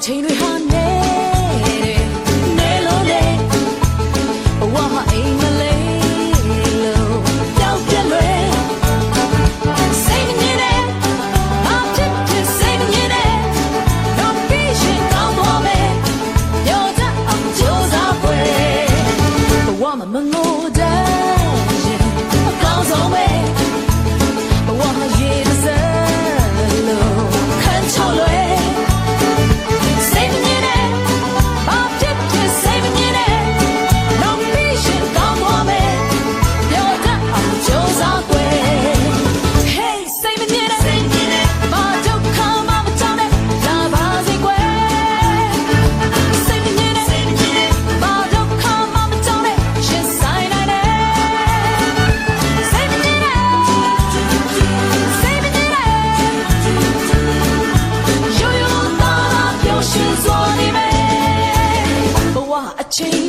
အချိန်တွေဟာနေတယ်နေလို့လေဘဝဟာအိမ်မလေးလို့ပြောင်းပြလွယ်စိတ်ညစ်တယ်အဖြစ်ဖြစ်စိတ်ညစ်တယ်တော့ပြီးရှင်ကောင်းသွားမယ်ပြောတတ်အောင်ကြိုးစားပွဲဘဝမှာမငိုတတ်ရင်အကောင်းဆုံးပဲဘဝမှာရေတစလို့ခံချော်လွယ်change